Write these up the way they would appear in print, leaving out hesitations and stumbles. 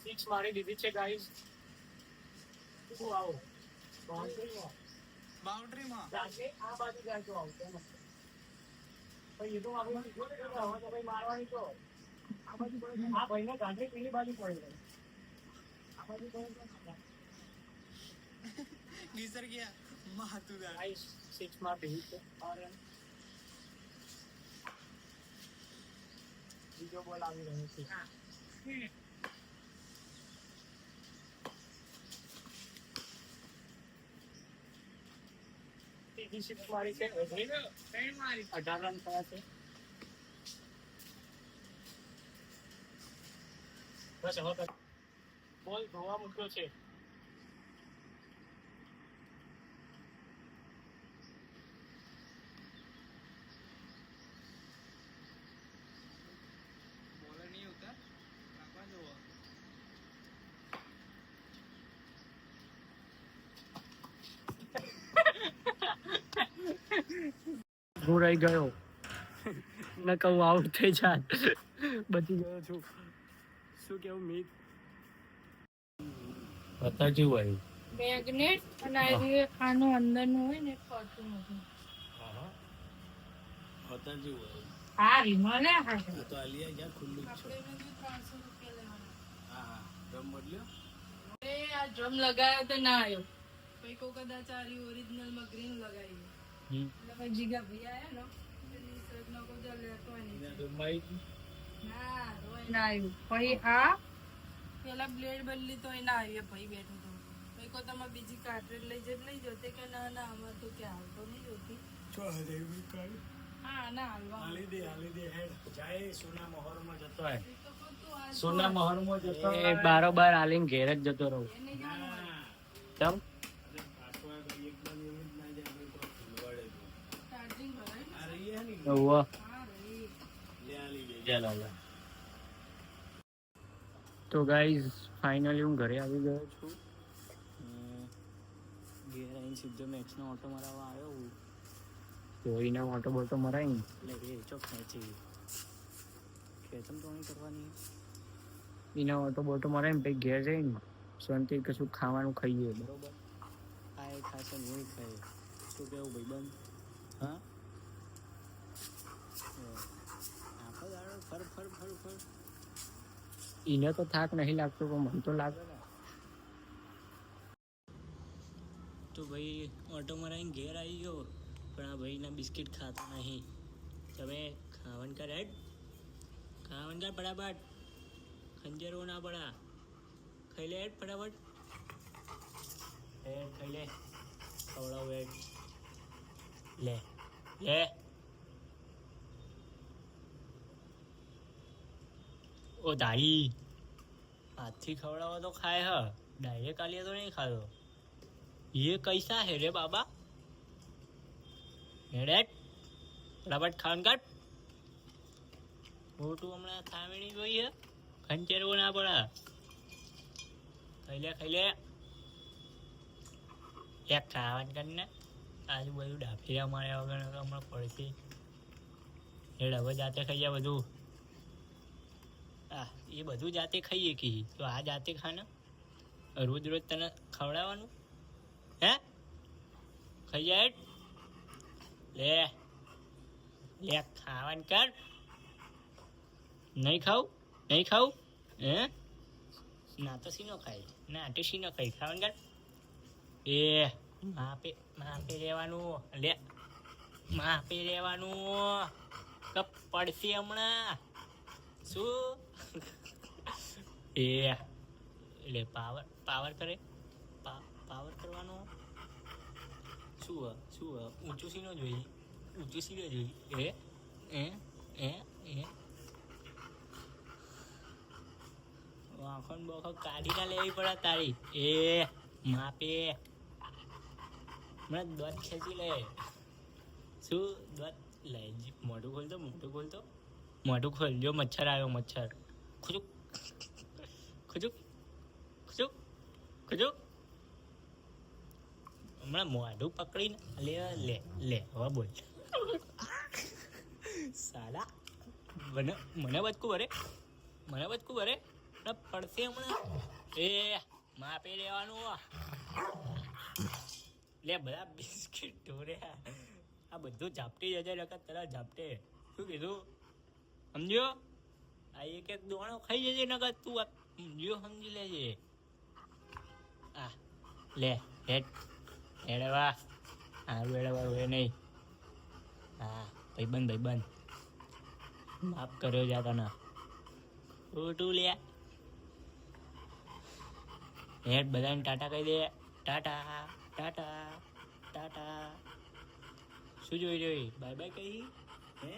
Six મારી દીધી છે ગાઈસ. શું આવો બાઉન્ડ્રીમાં આ બાજુ જાય તો આવતો નથી. ભાઈ એ તો આપણે હવે તો ભાઈ મારવાની તો આ બાજુ પડે. આ ભાઈને ગાંઠી પેલી બાજુ પડે. આ બાજુ પડે ગીસર ગયા માતું ગાઈસ. સિક્સ માં ભી છે ઓર બીજો બોલ આવી રહ્યો છે. ત્રીજી સિક્સ મારી છે. 18 રન થયા છે. બસ હવે બોલ ધોવા મૂક્યો છે. હું રહી ગયો ન કહું આઉટ થઈ જાય. બચી ગયો છું. શું કેવું મીત હતા જેવું આવ્યું મેગ્નેટ અને આ ખાનું અંદરનું હોય ને ફરતું નથી. હતા જેવું આવ્યું. હા રીમાને હા તો આલિયા જ્યાં ખુલ્લું જ છે. આપણે એને 300 રૂપિયા લેવાના. હા ડ્રમ બદલ્યો. આ ડ્રમ લગાવ્યો તો ના આવ્યો. પછી કો કદાચ આ ઓરિજિનલ માં ગ્રીન લગાવી એટલે પછી જીગા ભાઈ આયા ને એટલે શર્ટ નો કોઈ લેતો નહીં ના તો ના આવ્યું. પછી આ પેલા બ્લેડ બદલી તો ના આવ્યું. ભાઈ બેઠો તો પછી કો તમે બીજી કાર્ટ્રેજ લઈ જાઓ તે કે ના ના અમાર તો ક્યાં આવતો નહીં જોતી. હા ના હાલવા હાલી દે હેડ જાય. સોના મહોરમાં જતો હોય. સોના મહોરમાં જતો એ બારોબાર આલીને ઘેર જ જતો રહું. ચમ તો ગાઈઝ ફાઇનલી હું ઘરે આવી ગયો છું. ઘેર આવીને સીધો મેક્સનો ઓટો મરાવવા આવ્યો હું. તો એના ઓટો બોટો મરાવીને એટલે એ ચોક ખેંચી ખેંચમ તો નહીં કરવાની. એના ઓટો બોટો મરાવીને પછી ઘેર જઈને શાંતિ કશું ખાવાનું ખાઈએ. બરોબર આ એ ખાશે ને હું ખાઈએ. શું કેવું ભાઈબંધ? હા આખો દાડો ફર એને તો થાક નહીં લાગતો પણ મને તો લાગે ને. તો ભાઈ ઓટો મરાઈને ઘેર આવી ગયો પણ આ ભાઈના બિસ્કિટ ખાતા નહીં. તમે ખાવાનું કર હેડ ખાવાનું કર ફટાફટ. ખંજરો ના પડા. ખાઈ લે હેડ ફટાફટ. હેડ ખાઈ લે. ખવડાવ હેડ. લે લે ઓ દાઈ હાથથી ખવડાવો તો ખાય. હ ડાયરેક્ટ આલીએ તો નહીં ખાતો. ये कैसा है रे बाबा? હેડેટ ફટાફટ ખાવાનું કાઢ. મોટું હમણાં ખાવાની જોઈએ. ખંચેરવો ના પડે. ખાઈ લે એક ખાવાનું કરીને આજુબાજુ ડાફીરા માર્યા વગર હમણાં પડશે. હેડ હવે જાતે ખાઈ જાય બધું. હા એ બધું જાતે ખાઈએ કી તો આ જાતે ખાને રોજ તને ખવડાવવાનું હે? ખાઈ જાય લે ખાવાનું કર. નહીં ખાવું હે? ના તો સીનો ખાય ના તો સીનો ખાઈ ખાવાનું કર. એ માપે રહેવાનું. લે માપે રહેવાનું. કપ પડશે હમણાં. શું એ લે પાવર કરે. પાવર કરવાનો. શું ઊંચું સીનો જોઈએ. એ આંખો બોખો કાઢી ના લેવી પડે તારી. એ માપે મને દોત ખેંચી લે. શું દોત લે? મોઢું ખોલ. જો મચ્છર આવ્યો. મચ્છર ખુજુક હમણાં મોઢું પકડીને લે હવે બોલ. સાલા મને બચકું ભરે પડશે હમણાં. એ માપે લેવાનું લે બધા બિસ્કિટ ઢોર્યા. આ બધું ઝાપટી જજે નકર તરત ઝાપટે. શું કીધું સમજ્યો? આ એક એક દોણો ખાઈ જજે નકર તું સમજ્યો, સમજી લેજે. આ લે એડવા હારું એડવા હોય નહીં. હા ભાઈબંધ માફ કર્યો જા તને ખોટું લે. હેડ બધાને ટાટા કહી દે. ટાટા શું જોઈ બાય કહી હે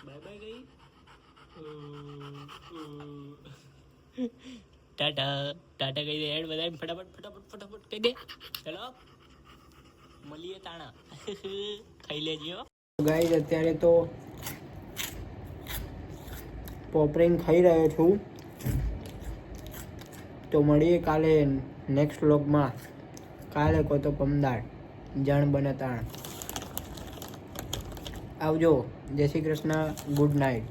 બાય કહી ટાટા કહી દે. હેડ બધાને ફટાફટ કહી દે. ચલો મળીએ તાણા. ખાઈ લેજો ગાઈસ. અત્યારે તો પોપરિંગ ખાઈ રહ્યો છું. તો મળીએ કાલે નેક્સ્ટ વ્લોગમાં. કાલે કો તો પમદાર જણ બને તાણ. આવજો. જય શ્રી કૃષ્ણ. Good night.